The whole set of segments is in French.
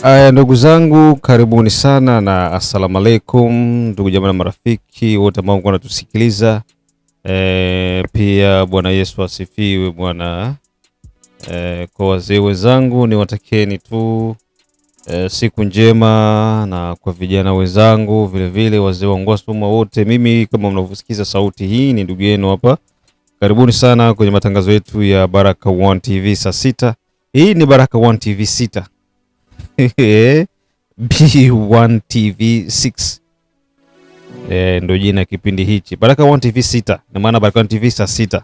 Aya, ndugu zangu, karibuni sana na assalamu alaikum ndugu jamaa na marafiki wote ambao wanatusikiliza. Pia Bwana Yesu asifiwe bwana. Kwa wazee wenzangu niwatakieni tu siku njema, na kwa vijana wenzangu vile vile wazee wangu wasoma wote, mimi kama mnavyosikiza sauti hii ni ndugu yenu hapa. Karibuni sana kwenye matangazo yetu ya Baraka One TV saa 6. Hii ni Baraka One TV 6. B1 TV 6 ndo jina kipindi hichi, Baraka One TV 6, na maana Baraka One TV saa 6.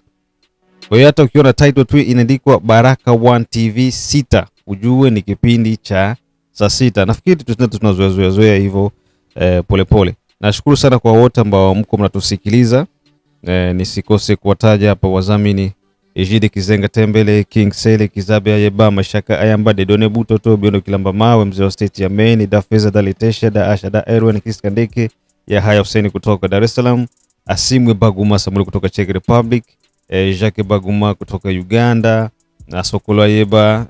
Kwa hiyo hata ukiona title tu inaandikwa Baraka One TV 6 ujue ni kipindi cha saa 6. Nafikiri tunazoea hivyo polepole. Nashukuru sana kwa wote ambao mko mnatusikiliza. Nisikose kuwataja hapa wadhamini: Ejide Kizenga Tembele, King Sele Kizabe Ayeba, Mashaka Ayamba, Dedone Butoto, Biondo Kilamba Mawe, Mzee wa State ya Maine, Da Feza, Da Litesha, Da Asha, Da Erwan, Chris Kandeke, ya Haya Hussein kutoka Dar es Salaam, Asimwe Baguma Samuel kutoka Czech Republic, Jacques Baguma kutoka Uganda, na Sokolo Ayeba,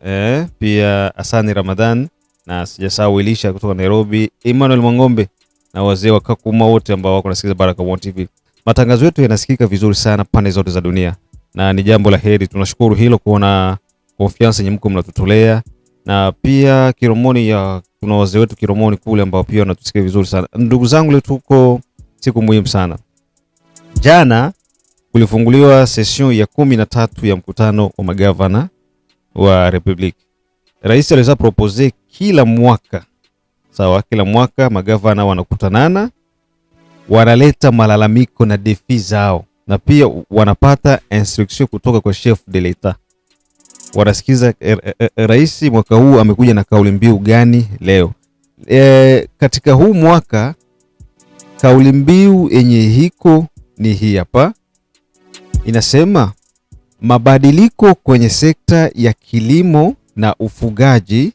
pia Asani Ramadan, na sijasahau Elisha kutoka Nairobi, Emmanuel Mwangombe, na wazee wa Kakuma wote ambao wako nasikiliza Baraka One TV. Matangazo yetu yanasikika vizuri sana pande zote za dunia, na ni jambo la heri. Tunashukuru hilo, kuona confiance yenye mko mnatutolea. Na pia Kiromoni, kuna wazee wetu Kiromoni kule ambao pia wanatusikia vizuri sana. Ndugu zangu, leo tuko siku muhimu sana. Jana kulifunguliwa session ya 13 ya mkutano wa magavana wa Republic. Rais aliweza propose kila mwaka, sawa, kila mwaka magavana wanakutanana, wanaleta malalamiko na defi zao, na pia wanapata instruction kutoka kwa chef de l'etat. Wanasikiza rais mwaka huu amekuja na kauli mbiu gani leo. Katika huu mwaka kauli mbiu yenye hiko ni hii hapa. Inasema mabadiliko kwenye sekta ya kilimo na ufugaji,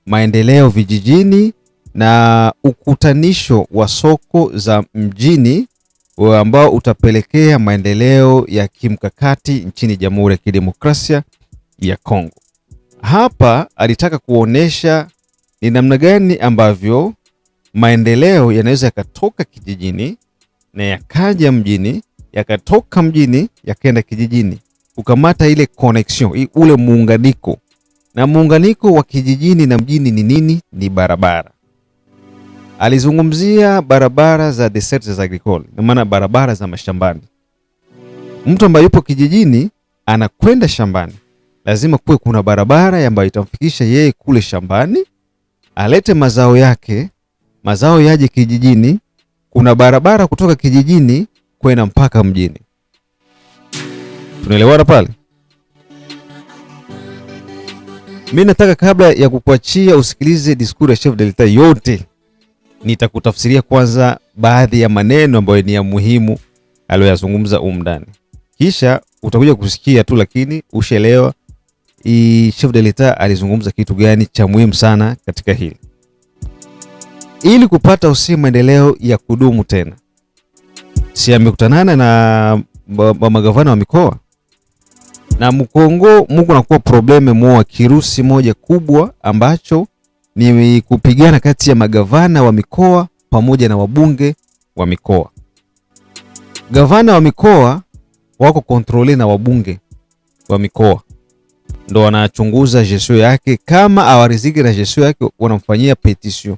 maendeleo vijijini na ukutanisho wa soko za mjini ambao utapelekea maendeleo ya kimkakati nchini Jamhuri ya Kidemokrasia ya Kongo. Hapa alitaka kuonesha ni namna gani ambavyo maendeleo yanaweza yakatoka kijijini na yakaja mjini, yakatoka mjini yakaenda kijijini, kukamata ile connection, ule muunganiko. Na muunganiko wa kijijini na mjini ni nini? Ni barabara. Alizungumzia barabara za desserts agricole, na maana barabara za mashambani. Mtu ambaye yupo kijijini anakwenda shambani, lazima kuwe kuna barabara ambayo itamfikisha yeye kule shambani, alete mazao yake, mazao yaje kijijini, kuna barabara kutoka kijijini kwenda mpaka mjini. Tunaelewana pale? Mimi nataka kabla ya kukuachia usikilize diskuri ya chef de l'etat yote, nitakutafsiria kwanza baadhi ya maneno ambayo ni ya muhimu aliyozungumza ndani. Kisha utakuja kusikia tu, lakini ushelewa chef de l'etat alizungumza kitu gani cha muhimu sana katika hili. Ili kupata maendeleo ya kudumu tena, si amekutanana na magavana wa mikoa na Mkongo. Mungu nakuwa probleme moja, kirusi moja kubwa ambacho ni kupigana kati ya magavana wa mikoa pamoja na wabunge wa mikoa. Gavana wa mikoa wako kontrole na wabunge wa mikoa ndo wanachunguza gestion yake, kama awariziki na gestion yake wanamfanyia petition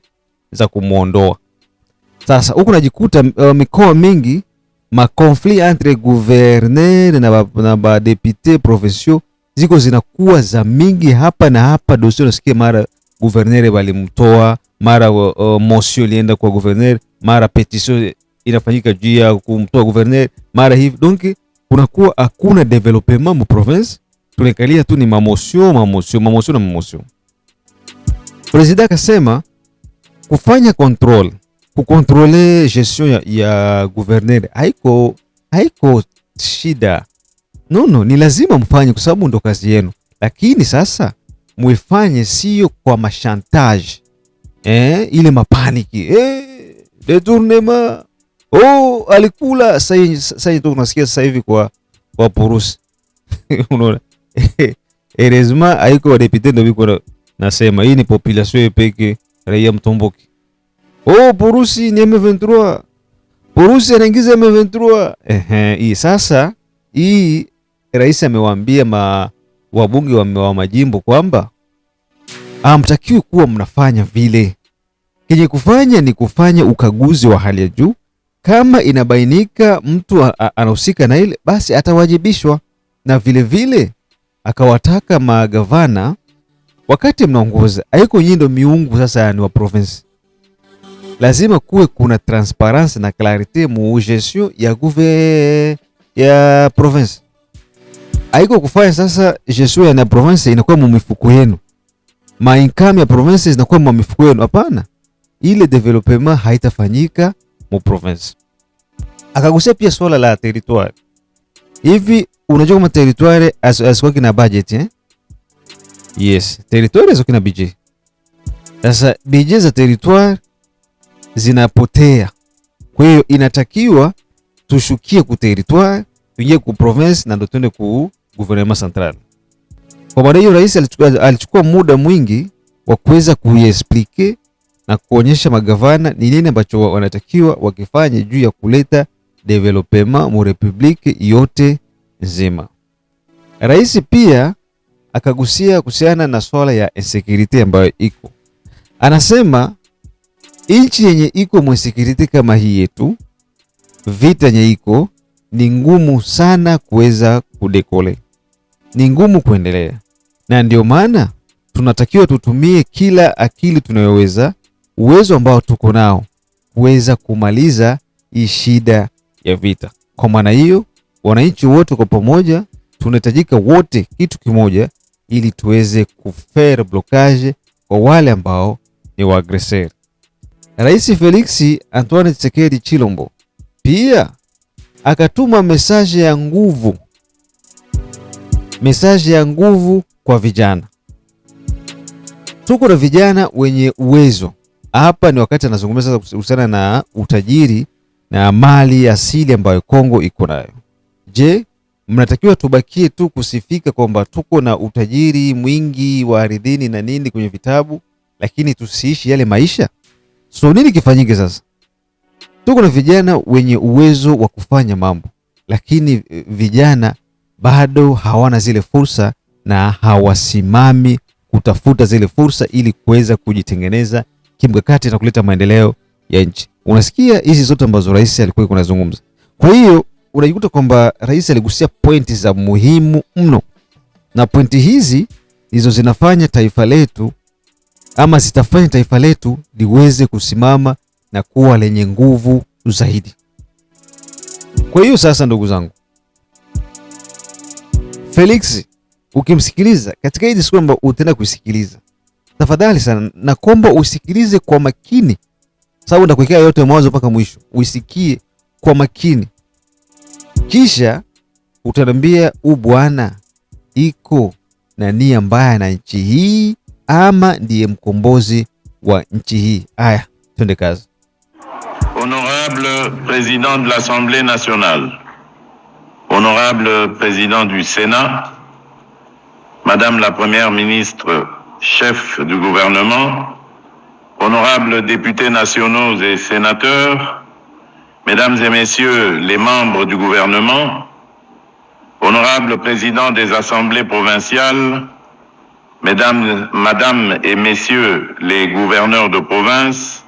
za kumuondoa. Sasa huko najikuta mikoa mingi ma conflit entre gouverneur na ba député provinciaux ziko zinakuwa za mingi hapa na hapa. Dossier nasikia mara gouverneur walimtoa, mara motion ilienda kwa gouverneur, mara petition inafanyika juu ya kumtoa gouverneur, mara hivi. Donc kunakuwa hakuna development mu province, tunakalia tu ni mamotion. President akasema kufanya control, kukontrole gestion ya gouverneur haiko shida. No, ni lazima mfanye kwa sababu ndo kazi yenu, lakini sasa muifanye sio kwa mashantage, ile mapaniki, detournement, alikula sasa tunasikia sasa hivi kwa Purusi. Unaona? Heureusement haiko wa député ndio biko nasema hii ni population peke, raia mtomboki. Oh, Urusi ni M23. Urusi anaingiza M23. Hii sasa, hii rais amewaambia wabunge wa majimbo kwamba hamtakiwi kuwa mnafanya vile. Kenye kufanya ni kufanya ukaguzi wa hali ya juu. Kama inabainika mtu anahusika na ile, basi atawajibishwa. Na vile vile akawataka magavana, wakati mnaongoza, haiko nyinyi ndio miungu sasa ni wa province. Lazima kuwe kuna transparence na clarite mu gestion ya province. Haiko kufanya sasa gestion ya province inakuwa mu mifuko yenu. Income ya province zinakuwa mu mifuko yenu. Hapana. Ile development haitafanyika mu province. Akagusia pia swala la territoire. Hivi unajua kama territoire asikuwa kina budget Yes, territoire asikuwa kina budget. Sasa budget za territoire zinapotea. Kwa hiyo inatakiwa tushukie ku territoire, tuingie ku province na ndo twende ku gouvernement central. Kwa maana hiyo rais alichukua muda mwingi wa kuweza kuexplique na kuonyesha magavana ni nini ambacho wanatakiwa wakifanye juu ya kuleta development mu republique yote nzima. Rais pia akagusia kuhusiana na swala ya insecurity ambayo iko. Anasema nchi yenye iko mu insecurity kama hii yetu, vita yenye iko ni ngumu sana kuweza kudekole. Ni ngumu kuendelea. Na ndio maana tunatakiwa tutumie kila akili tunayoweza, uwezo ambao tuko nao kuweza kumaliza hii shida ya vita. Kwa maana hiyo, wananchi wote kwa pamoja tunahitajika wote kitu kimoja ili tuweze kufaire blocage kwa wale ambao ni waagreseri. Rais Felix Antoine Tshisekedi Chilombo pia akatuma mesaje ya nguvu kwa vijana. Tuko na vijana wenye uwezo. Hapa ni wakati anazungumza kuhusiana na utajiri na mali asili ambayo Kongo iko nayo. Je, mnatakiwa tubakie tu kusifika kwamba tuko na utajiri mwingi wa ardhini na nini kwenye vitabu, lakini tusiishi yale maisha? So nini kifanyike sasa? Tuko na vijana wenye uwezo wa kufanya mambo, lakini vijana bado hawana zile fursa na hawasimami kutafuta zile fursa ili kuweza kujitengeneza kimkakati na kuleta maendeleo ya nchi. Unasikia hizi zote ambazo rais alikuwa anazungumza. Kwa hiyo unajikuta kwamba rais aligusia pointi za muhimu mno, na pointi hizi hizo zinafanya taifa letu ama zitafanya taifa letu liweze kusimama na kuwa lenye nguvu zaidi. Kwa hiyo sasa, ndugu zangu, Felix ukimsikiliza katika hii siku ambayo utaenda kusikiliza, tafadhali sana naomba usikilize kwa makini, sababu ndakuwekea yote mwanzo mpaka mwisho. Usikie kwa makini, kisha utaniambia bwana iko na nia mbaya na nchi hii ama ndiye mkombozi wa nchi hii. Aya, twende kazi. Honorable Président de l'Assemblée nationale, Honorable Président du Sénat, Madame la Première ministre, chef du gouvernement, honorables députés nationaux et sénateurs, Mesdames et Messieurs les membres du gouvernement, honorables présidents des assemblées provinciales, Madame et Messieurs les gouverneurs de province,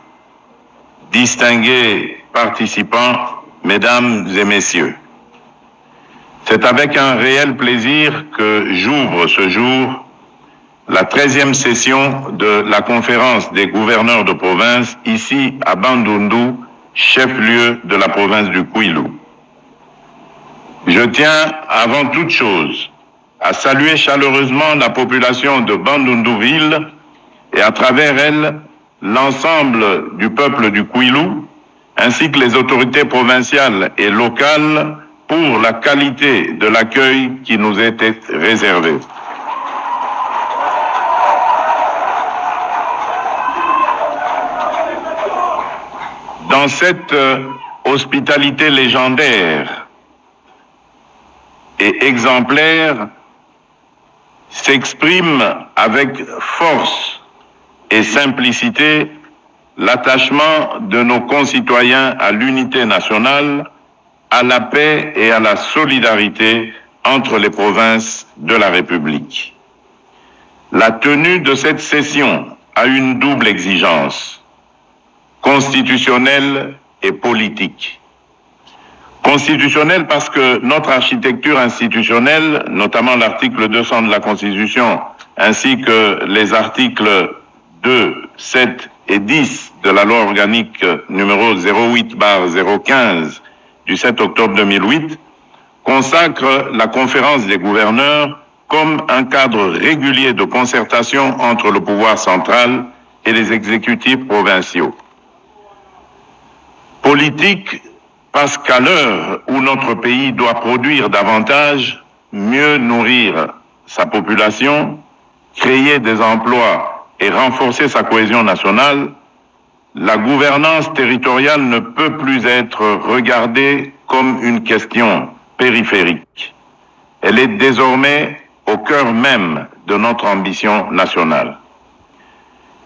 distingués participants, Mesdames et Messieurs. C'est avec un réel plaisir que j'ouvre ce jour la 13e session de la conférence des gouverneurs de province ici à Bandundu, chef-lieu de la province du Kwilu. Je tiens avant toute chose à saluer chaleureusement la population de Bandundu-Ville et à travers elle l'ensemble du peuple du Kwilu ainsi que les autorités provinciales et locales pour la qualité de l'accueil qui nous était réservé. Dans cette hospitalité légendaire et exemplaire s'exprime avec force et simplicité l'attachement de nos concitoyens à l'unité nationale, à la paix et à la solidarité entre les provinces de la République. La tenue de cette session a une double exigence, constitutionnelle et politique. Constitutionnelle parce que notre architecture institutionnelle, notamment l'article 200 de la Constitution, ainsi que les articles 2, 7 et 10 de la loi organique numéro 08/015 du 7 octobre 2008, consacre la conférence des gouverneurs comme un cadre régulier de concertation entre le pouvoir central et les exécutifs provinciaux. Politique parce qu'à l'heure où notre pays doit produire davantage, mieux nourrir sa population, créer des emplois et renforcer sa cohésion nationale, la gouvernance territoriale ne peut plus être regardée comme une question périphérique. Elle est désormais au cœur même de notre ambition nationale.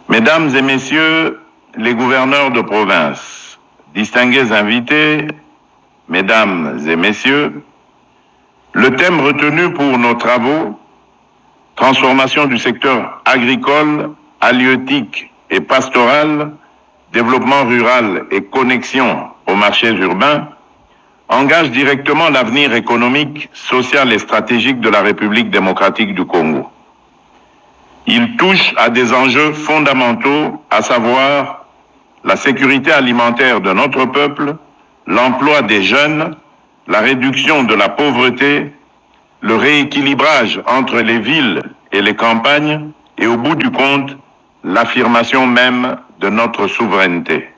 Mesdames et messieurs les gouverneurs de province, distingués invités, mesdames et messieurs, le thème retenu pour nos travaux, transformation du secteur agricole, halieutique et pastoral, développement rural et connexion aux marchés urbains, engage directement l'avenir économique, social et stratégique de la République démocratique du Congo. Il touche à des enjeux fondamentaux, à savoir la sécurité alimentaire de notre peuple, l'emploi des jeunes, la réduction de la pauvreté, le rééquilibrage entre les villes et les campagnes et au bout du compte, l'affirmation même de notre souveraineté.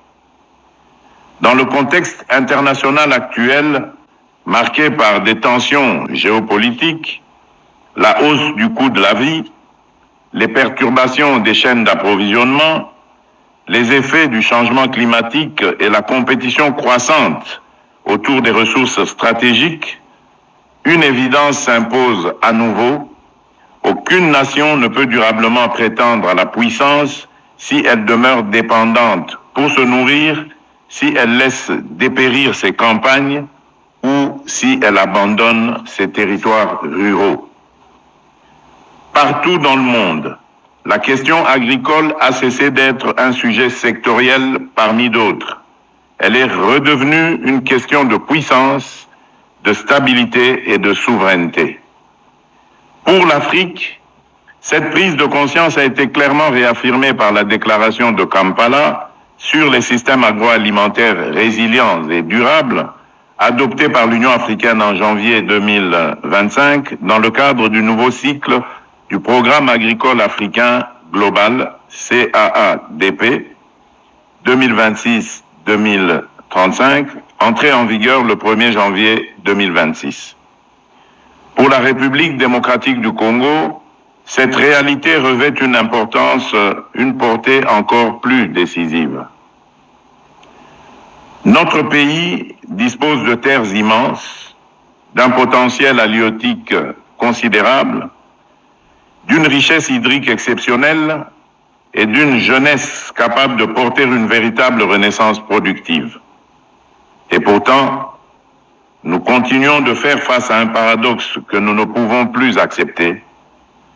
Dans le contexte international actuel, marqué par des tensions géopolitiques, la hausse du coût de la vie, les perturbations des chaînes d'approvisionnement, les effets du changement climatique et la compétition croissante autour des ressources stratégiques, une évidence s'impose à nouveau. Aucune nation ne peut durablement prétendre à la puissance si elle demeure dépendante pour se nourrir, si elle laisse dépérir ses campagnes ou si elle abandonne ses territoires ruraux. Partout dans le monde, la question agricole a cessé d'être un sujet sectoriel parmi d'autres. Elle est redevenue une question de puissance, de stabilité et de souveraineté. Pour l'Afrique, cette prise de conscience a été clairement réaffirmée par la déclaration de Kampala sur les systèmes agroalimentaires résilients et durables, adoptée par l'Union africaine en janvier 2025 dans le cadre du nouveau cycle du Programme agricole africain global, CAADP, 2026-2035, entré en vigueur le 1er janvier 2026. Pour la République démocratique du Congo, cette réalité revêt une importance, une portée encore plus décisive. Notre pays dispose de terres immenses, d'un potentiel halieutique considérable, d'une richesse hydrique exceptionnelle et d'une jeunesse capable de porter une véritable renaissance productive. Et pourtant, nous continuons de faire face à un paradoxe que nous ne pouvons plus accepter,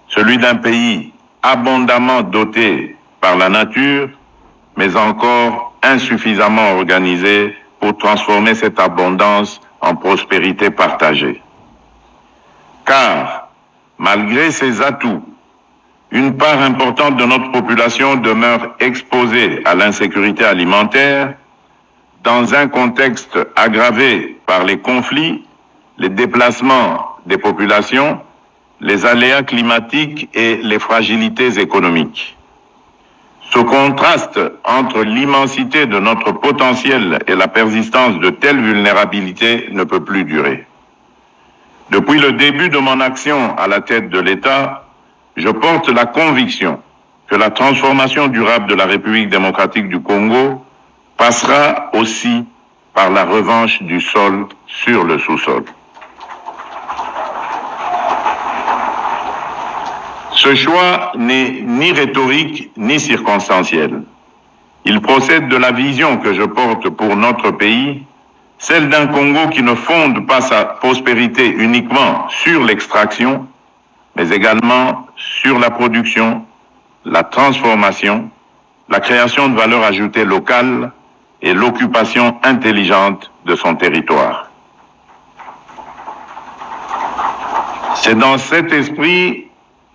celui d'un pays abondamment doté par la nature, mais encore insuffisamment organisé pour transformer cette abondance en prospérité partagée. Car, malgré ces atouts, une part importante de notre population demeure exposée à l'insécurité alimentaire dans un contexte aggravé par les conflits, les déplacements des populations, les aléas climatiques et les fragilités économiques. Ce contraste entre l'immensité de notre potentiel et la persistance de telles vulnérabilités ne peut plus durer. Depuis le début de mon action à la tête de l'État, je porte la conviction que la transformation durable de la République démocratique du Congo passera aussi par la revanche du sol sur le sous-sol. Ce choix n'est ni rhétorique ni circonstanciel. Il procède de la vision que je porte pour notre pays, celle d'un Congo qui ne fonde pas sa prospérité uniquement sur l'extraction, mais également sur la production, la transformation, la création de valeur ajoutée locale et l'occupation intelligente de son territoire. C'est dans cet esprit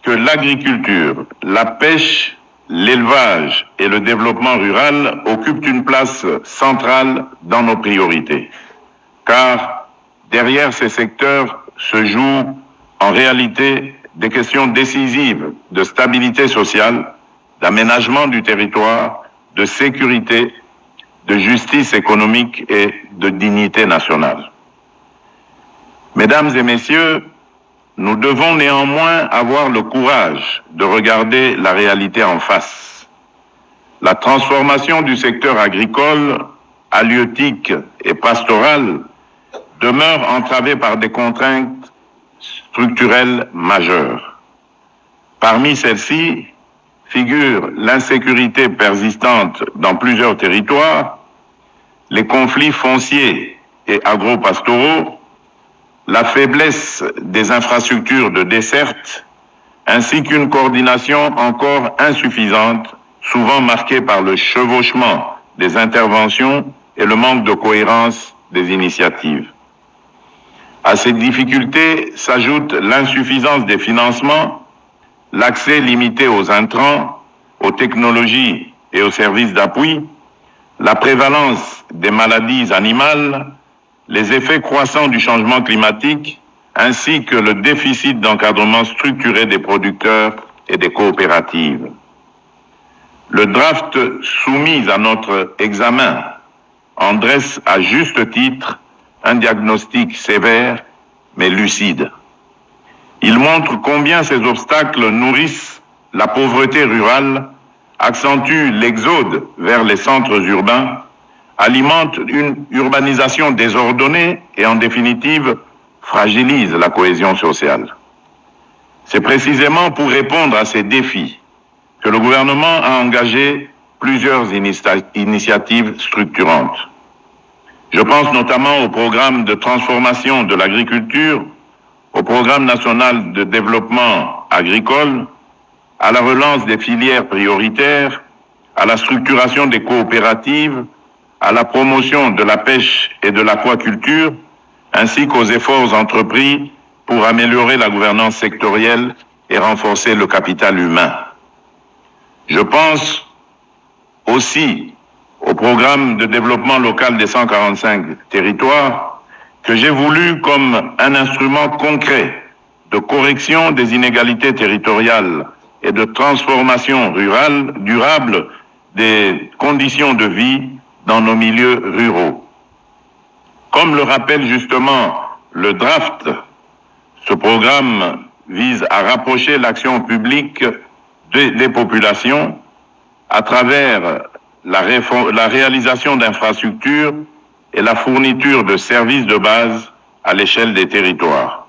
que l'agriculture, la pêche, l'élevage et le développement rural occupent une place centrale dans nos priorités. Car derrière ces secteurs se jouent en réalité des questions décisives de stabilité sociale, d'aménagement du territoire, de sécurité, de justice économique et de dignité nationale. Mesdames et messieurs, nous devons néanmoins avoir le courage de regarder la réalité en face. La transformation du secteur agricole, halieutique et pastoral demeure entravée par des contraintes structurelles majeures. Parmi celles-ci figurent l'insécurité persistante dans plusieurs territoires, les conflits fonciers et agro-pastoraux, la faiblesse des infrastructures de desserte, ainsi qu'une coordination encore insuffisante, souvent marquée par le chevauchement des interventions et le manque de cohérence des initiatives. À ces difficultés s'ajoute l'insuffisance des financements, l'accès limité aux intrants, aux technologies et aux services d'appui, la prévalence des maladies animales, les effets croissants du changement climatique, ainsi que le déficit d'encadrement structuré des producteurs et des coopératives. Le draft soumis à notre examen en dresse à juste titre un diagnostic sévère mais lucide. Il montre combien ces obstacles nourrissent la pauvreté rurale, accentuent l'exode vers les centres urbains, alimentent une urbanisation désordonnée et en définitive fragilise la cohésion sociale. C'est précisément pour répondre à ces défis que le gouvernement a engagé plusieurs initiatives structurantes. Je pense notamment au programme de transformation de l'agriculture, au programme national de développement agricole, à la relance des filières prioritaires, à la structuration des coopératives, à la promotion de la pêche et de l'aquaculture, ainsi qu'aux efforts entrepris pour améliorer la gouvernance sectorielle et renforcer le capital humain. Je pense aussi au programme de développement local des 145 territoires que j'ai voulu comme un instrument concret de correction des inégalités territoriales et de transformation rurale durable des conditions de vie dans nos milieux ruraux. Comme le rappelle justement le draft, ce programme vise à rapprocher l'action publique des populations à travers la réalisation d'infrastructures et la fourniture de services de base à l'échelle des territoires.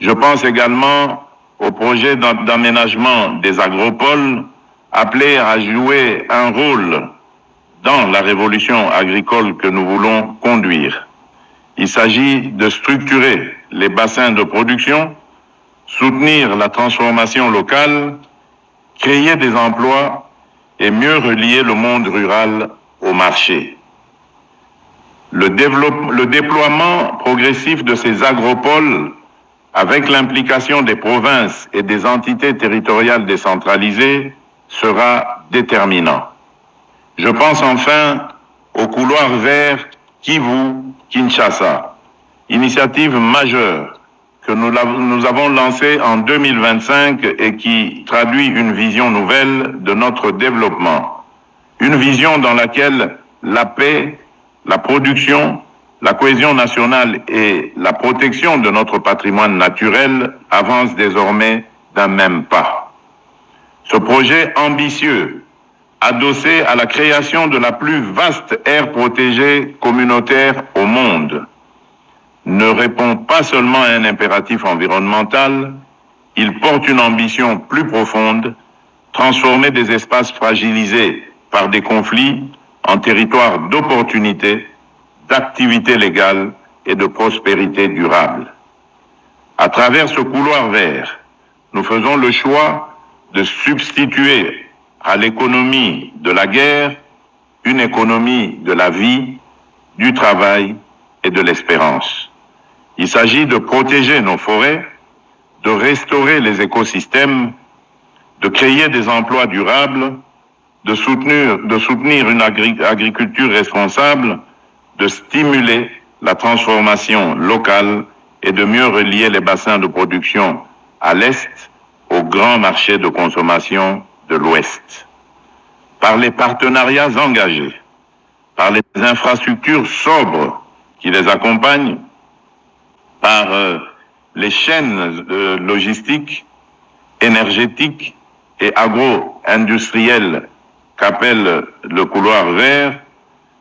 Je pense également au projet d'aménagement des agropoles appelés à jouer un rôle dans la révolution agricole que nous voulons conduire. Il s'agit de structurer les bassins de production, soutenir la transformation locale, créer des emplois et mieux relier le monde rural au marché. Le déploiement progressif de ces agropoles, avec l'implication des provinces et des entités territoriales décentralisées, sera déterminant. Je pense enfin au couloir vert Kivu-Kinshasa, initiative majeure que nous avons lancée en 2025 et qui traduit une vision nouvelle de notre développement. Une vision dans laquelle la paix, la production, la cohésion nationale et la protection de notre patrimoine naturel avancent désormais d'un même pas. Ce projet ambitieux, adossé à la création de la plus vaste aire protégée communautaire au monde, ne répond pas seulement à un impératif environnemental, il porte une ambition plus profonde, transformer des espaces fragilisés par des conflits en territoires d'opportunités, d'activité légale et de prospérité durable. À travers ce couloir vert, nous faisons le choix de substituer à l'économie de la guerre une économie de la vie, du travail et de l'espérance. Il s'agit de protéger nos forêts, de restaurer les écosystèmes, de créer des emplois durables, de soutenir une agriculture responsable, de stimuler la transformation locale et de mieux relier les bassins de production à l'Est aux grands marchés de consommation de l'Ouest. Par les partenariats engagés, par les infrastructures sobres qui les accompagnent, par les chaînes logistiques, énergétiques et agro-industrielles qu'appelle le couloir vert,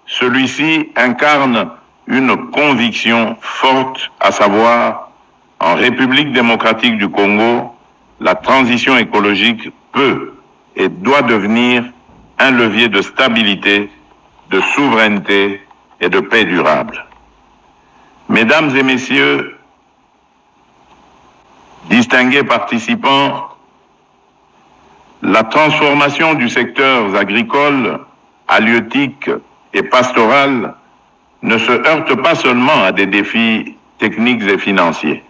celui-ci incarne une conviction forte, à savoir, en République démocratique du Congo, la transition écologique peut et doit devenir un levier de stabilité, de souveraineté et de paix durable. Mesdames et messieurs, distingués participants, la transformation du secteur agricole, halieutique et pastoral ne se heurte pas seulement à des défis techniques et financiers.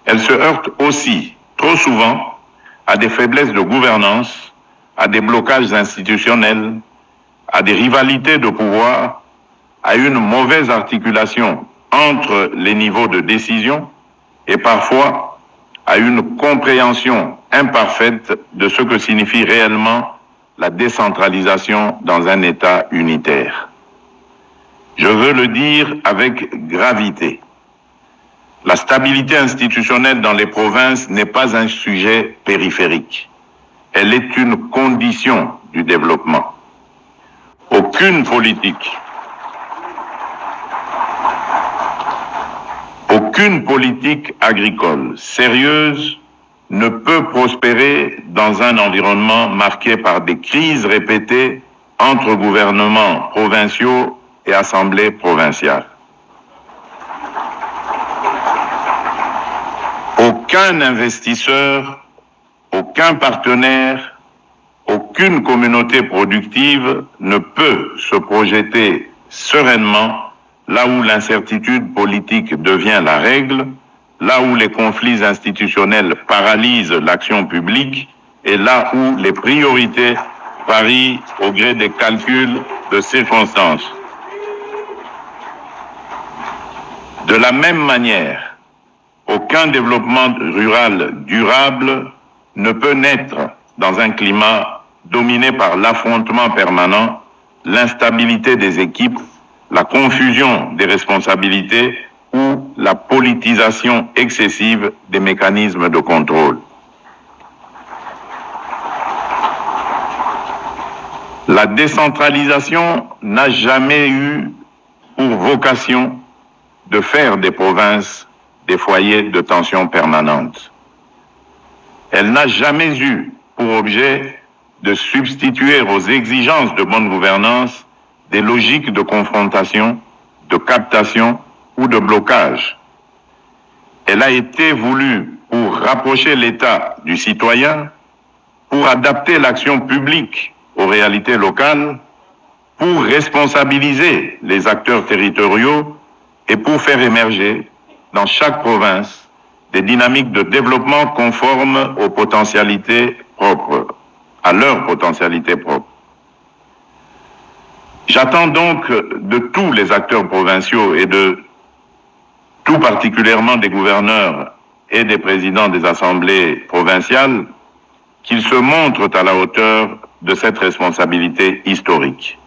Elle se heurte aussi, trop souvent, à des faiblesses de gouvernance, à des blocages institutionnels, à des rivalités de pouvoir, à une mauvaise articulation entre les niveaux de décision et parfois à une compréhension imparfaite de ce que signifie réellement la décentralisation dans un État unitaire. Je veux le dire avec gravité. La stabilité institutionnelle dans les provinces n'est pas un sujet périphérique. Elle est une condition du développement. Aucune politique agricole sérieuse ne peut prospérer dans un environnement marqué par des crises répétées entre gouvernements provinciaux et assemblées provinciales. Aucun investisseur, aucun partenaire, aucune communauté productive ne peut se projeter sereinement là où l'incertitude politique devient la règle, là où les conflits institutionnels paralysent l'action publique et là où les priorités varient au gré des calculs de circonstances. De la même manière, aucun développement rural durable ne peut naître dans un climat dominé par l'affrontement permanent, l'instabilité des équipes, la confusion des responsabilités ou la politisation excessive des mécanismes de contrôle. La décentralisation n'a jamais eu pour vocation de faire des provinces des foyers de tension permanente. Elle n'a jamais eu pour objet de substituer aux exigences de bonne gouvernance des logiques de confrontation, de captation ou de blocage. Elle a été voulue pour rapprocher l'État du citoyen, pour adapter l'action publique aux réalités locales, pour responsabiliser les acteurs territoriaux et pour faire émerger dans chaque province des dynamiques de développement conformes aux potentialités propres, à leurs potentialités propres. J'attends donc de tous les acteurs provinciaux et de tout particulièrement des gouverneurs et des présidents des assemblées provinciales qu'ils se montrent à la hauteur de cette responsabilité historique.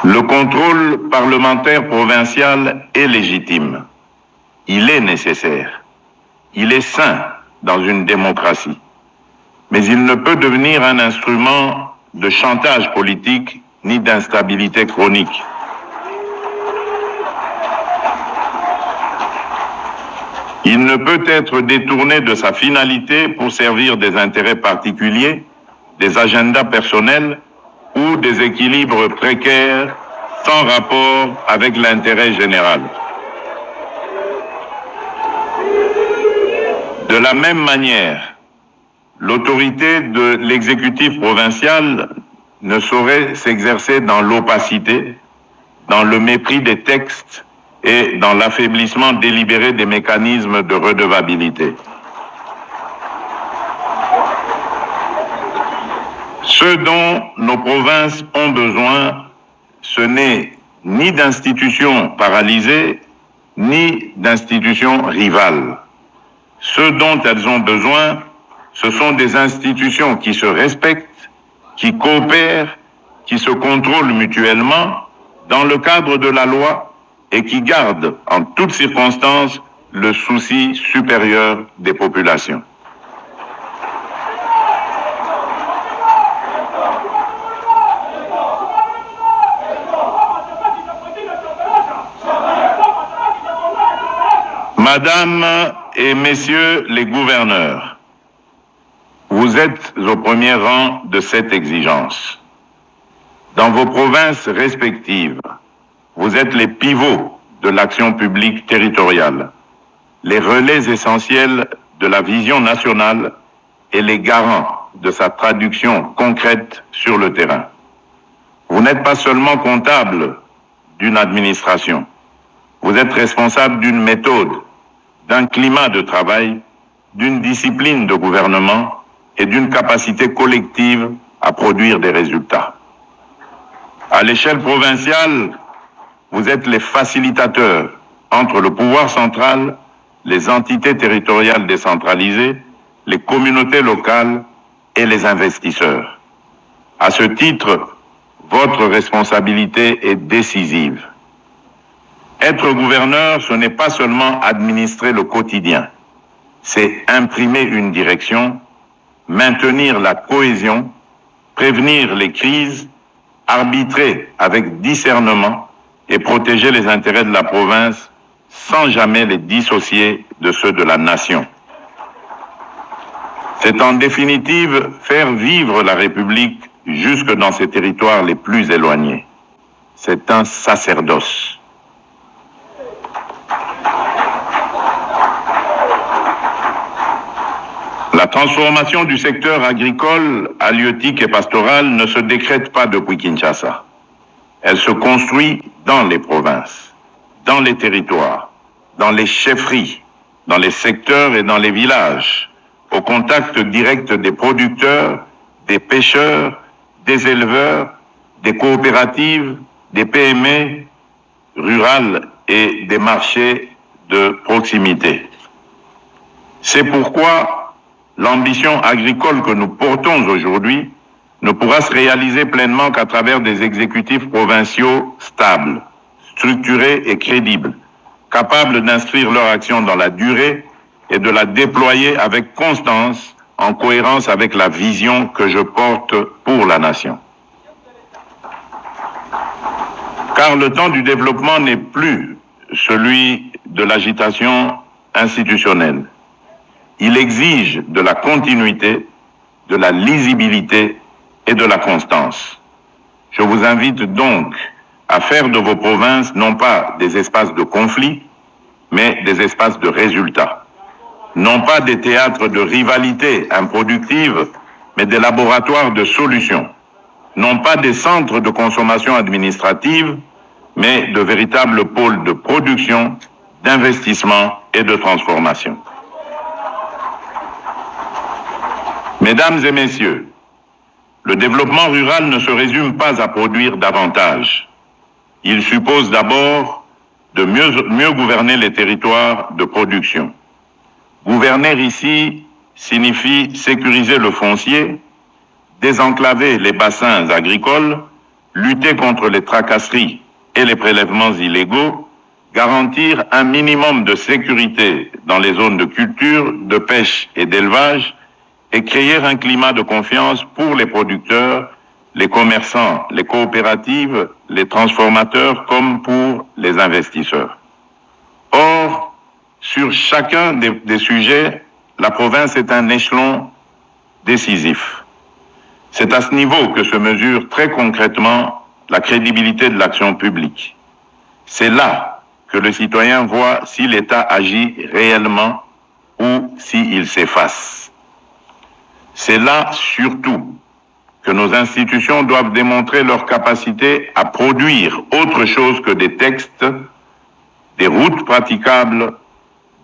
Le contrôle parlementaire provincial est légitime. Il est nécessaire. Il est sain dans une démocratie. Mais il ne peut devenir un instrument de chantage politique ni d'instabilité chronique. Il ne peut être détourné de sa finalité pour servir des intérêts particuliers, des agendas personnels ou des équilibres précaires sans rapport avec l'intérêt général. De la même manière, l'autorité de l'exécutif provincial ne saurait s'exercer dans l'opacité, dans le mépris des textes et dans l'affaiblissement délibéré des mécanismes de redevabilité. Ce dont nos provinces ont besoin, ce n'est ni d'institutions paralysées, ni d'institutions rivales. Ce dont elles ont besoin, ce sont des institutions qui se respectent, qui coopèrent, qui se contrôlent mutuellement dans le cadre de la loi et qui gardent en toutes circonstances le souci supérieur des populations. Madame et Messieurs les gouverneurs, vous êtes au premier rang de cette exigence. Dans vos provinces respectives, vous êtes les pivots de l'action publique territoriale, les relais essentiels de la vision nationale et les garants de sa traduction concrète sur le terrain. Vous n'êtes pas seulement comptable d'une administration, vous êtes responsable d'une méthode, d'un climat de travail, d'une discipline de gouvernement et d'une capacité collective à produire des résultats. À l'échelle provinciale, vous êtes les facilitateurs entre le pouvoir central, les entités territoriales décentralisées, les communautés locales et les investisseurs. À ce titre, votre responsabilité est décisive. Être gouverneur, ce n'est pas seulement administrer le quotidien, c'est imprimer une direction, maintenir la cohésion, prévenir les crises, arbitrer avec discernement et protéger les intérêts de la province sans jamais les dissocier de ceux de la nation. C'est en définitive faire vivre la République jusque dans ses territoires les plus éloignés. C'est un sacerdoce. La transformation du secteur agricole, halieutique et pastoral ne se décrète pas depuis Kinshasa. Elle se construit dans les provinces, dans les territoires, dans les chefferies, dans les secteurs et dans les villages, au contact direct des producteurs, des pêcheurs, des éleveurs, des coopératives, des PME rurales et des marchés de proximité. C'est pourquoi l'ambition agricole que nous portons aujourd'hui ne pourra se réaliser pleinement qu'à travers des exécutifs provinciaux stables, structurés et crédibles, capables d'inscrire leur action dans la durée et de la déployer avec constance en cohérence avec la vision que je porte pour la nation. Car le temps du développement n'est plus celui de l'agitation institutionnelle. Il exige de la continuité, de la lisibilité et de la constance. Je vous invite donc à faire de vos provinces non pas des espaces de conflit, mais des espaces de résultats. Non pas des théâtres de rivalité improductive, mais des laboratoires de solutions. Non pas des centres de consommation administrative, mais de véritables pôles de production, d'investissement et de transformation. Mesdames et messieurs, le développement rural ne se résume pas à produire davantage. Il suppose d'abord de mieux gouverner les territoires de production. Gouverner ici signifie sécuriser le foncier, désenclaver les bassins agricoles, lutter contre les tracasseries et les prélèvements illégaux, garantir un minimum de sécurité dans les zones de culture, de pêche et d'élevage, et créer un climat de confiance pour les producteurs, les commerçants, les coopératives, les transformateurs comme pour les investisseurs. Or, sur chacun des sujets, la province est un échelon décisif. C'est à ce niveau que se mesure très concrètement la crédibilité de l'action publique. C'est là que le citoyen voit si l'État agit réellement ou s'il s'efface. C'est là surtout que nos institutions doivent démontrer leur capacité à produire autre chose que des textes, des routes praticables,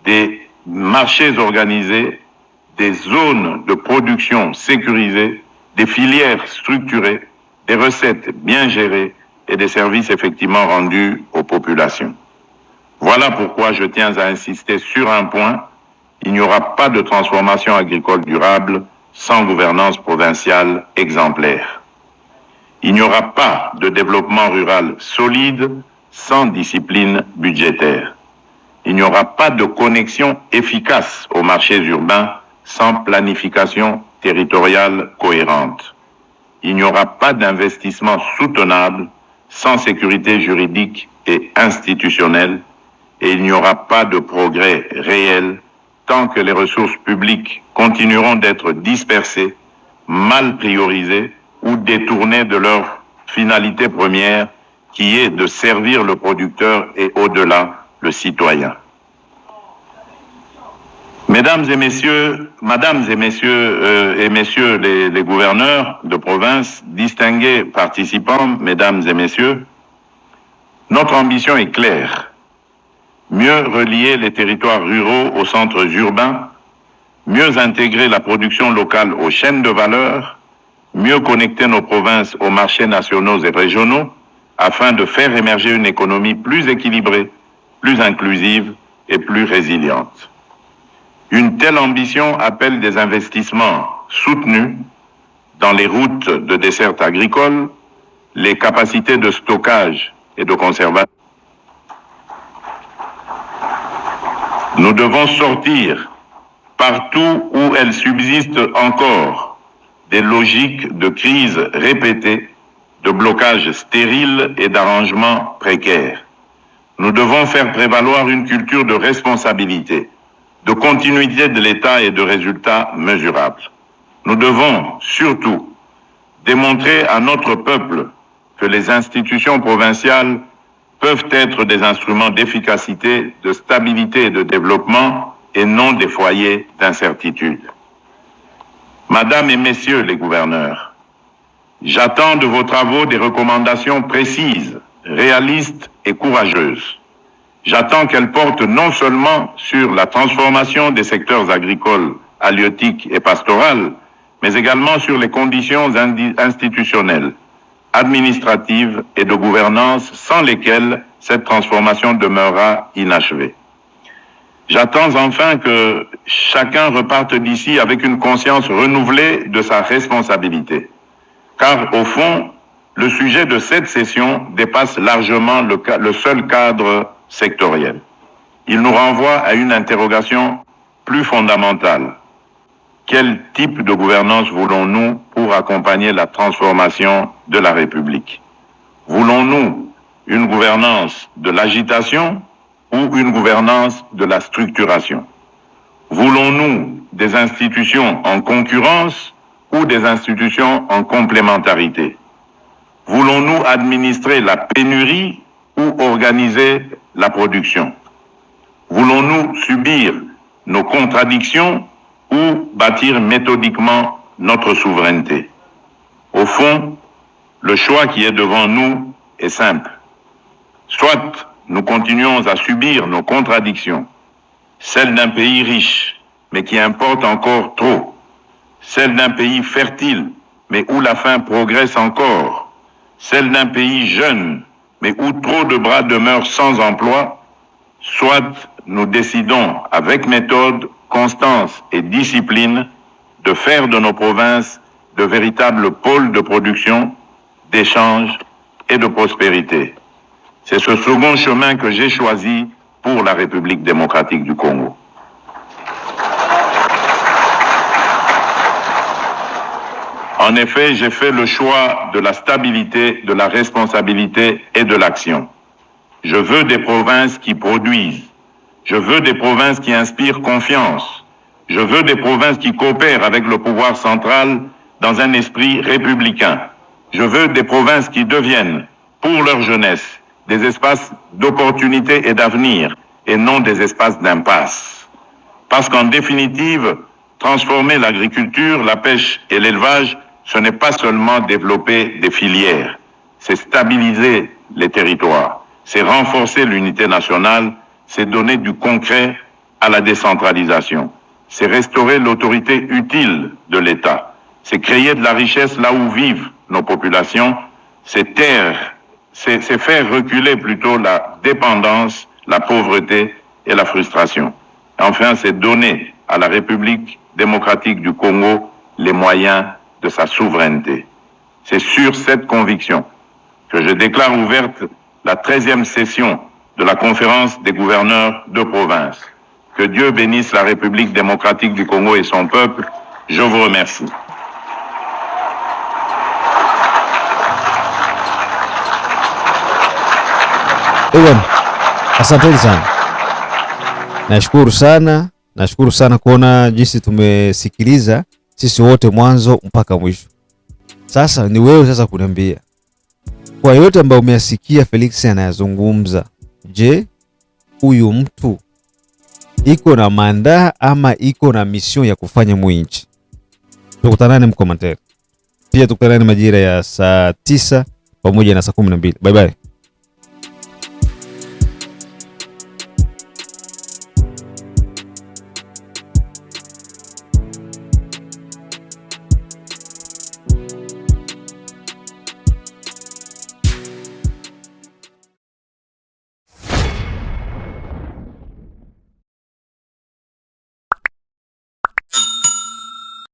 des marchés organisés, des zones de production sécurisées, des filières structurées, des recettes bien gérées et des services effectivement rendus aux populations. Voilà pourquoi je tiens à insister sur un point: il n'y aura pas de transformation agricole durable sans gouvernance provinciale exemplaire. Il n'y aura pas de développement rural solide sans discipline budgétaire. Il n'y aura pas de connexion efficace aux marchés urbains sans planification territoriale cohérente. Il n'y aura pas d'investissement soutenable sans sécurité juridique et institutionnelle, et il n'y aura pas de progrès réel tant que les ressources publiques continueront d'être dispersées, mal priorisées ou détournées de leur finalité première, qui est de servir le producteur et au-delà le citoyen. Mesdames et messieurs, messieurs les gouverneurs de province, distingués participants, mesdames et messieurs, notre ambition est claire: mieux relier les territoires ruraux aux centres urbains, mieux intégrer la production locale aux chaînes de valeur, mieux connecter nos provinces aux marchés nationaux et régionaux, afin de faire émerger une économie plus équilibrée, plus inclusive et plus résiliente. Une telle ambition appelle des investissements soutenus dans les routes de desserte agricole, les capacités de stockage et de conservation. Nous devons sortir, partout où elles subsistent encore, des logiques de crise répétées, de blocages stériles et d'arrangements précaires. Nous devons faire prévaloir une culture de responsabilité, de continuité de l'État et de résultats mesurables. Nous devons surtout démontrer à notre peuple que les institutions provinciales peuvent être des instruments d'efficacité, de stabilité et de développement, et non des foyers d'incertitude. Mesdames et messieurs les gouverneurs, j'attends de vos travaux des recommandations précises, réalistes et courageuses. J'attends qu'elles portent non seulement sur la transformation des secteurs agricoles, halieutiques et pastorales, mais également sur les conditions institutionnelles, administratives et de gouvernance sans lesquelles cette transformation demeurera inachevée. J'attends enfin que chacun reparte d'ici avec une conscience renouvelée de sa responsabilité. Car au fond, le sujet de cette session dépasse largement le seul cadre sectoriel. Il nous renvoie à une interrogation plus fondamentale. Quel type de gouvernance voulons-nous pour accompagner la transformation de la République? Voulons-nous une gouvernance de l'agitation ou une gouvernance de la structuration? Voulons-nous des institutions en concurrence ou des institutions en complémentarité? Voulons-nous administrer la pénurie ou organiser la production? Voulons-nous subir nos contradictions ou bâtir méthodiquement notre souveraineté? Au fond, le choix qui est devant nous est simple. Soit nous continuons à subir nos contradictions, celles d'un pays riche, mais qui importe encore trop, celles d'un pays fertile, mais où la faim progresse encore, celle d'un pays jeune, mais où trop de bras demeurent sans emploi, soit nous décidons avec méthode, constance et discipline de faire de nos provinces de véritables pôles de production, d'échange et de prospérité. C'est ce second chemin que j'ai choisi pour la République démocratique du Congo. En effet, j'ai fait le choix de la stabilité, de la responsabilité et de l'action. Je veux des provinces qui produisent, Je veux des provinces qui inspirent confiance. Je veux des provinces qui coopèrent avec le pouvoir central dans un esprit républicain. Je veux des provinces qui deviennent, pour leur jeunesse, des espaces d'opportunité et d'avenir, et non des espaces d'impasse. Parce qu'en définitive, transformer l'agriculture, la pêche et l'élevage, ce n'est pas seulement développer des filières, c'est stabiliser les territoires, c'est renforcer l'unité nationale, c'est donner du concret à la décentralisation, c'est restaurer l'autorité utile de l'État, c'est créer de la richesse là où vivent nos populations, c'est faire reculer plutôt la dépendance, la pauvreté et la frustration. Enfin, c'est donner à la République démocratique du Congo les moyens de sa souveraineté. C'est sur cette conviction que je déclare ouverte la 13e session de la conférence des gouverneurs de province. Que Dieu bénisse la République démocratique du Congo et son peuple. Je vous remercie. Ewan, asanteni sana. Nashukuru sana kuona jinsi tumesikiliza sisi wote mwanzo mpaka mwisho. Sasa ni wewe sasa kuniambia, kwa yote ambayo umeyasikia Felix anayazungumza, je, huyu mtu iko na mandaa ama iko na mission ya kufanya mwinchi? Tukutanane mkomentari. Pia tukutanane majira ya saa 9 pamoja na saa 12. Bye bye.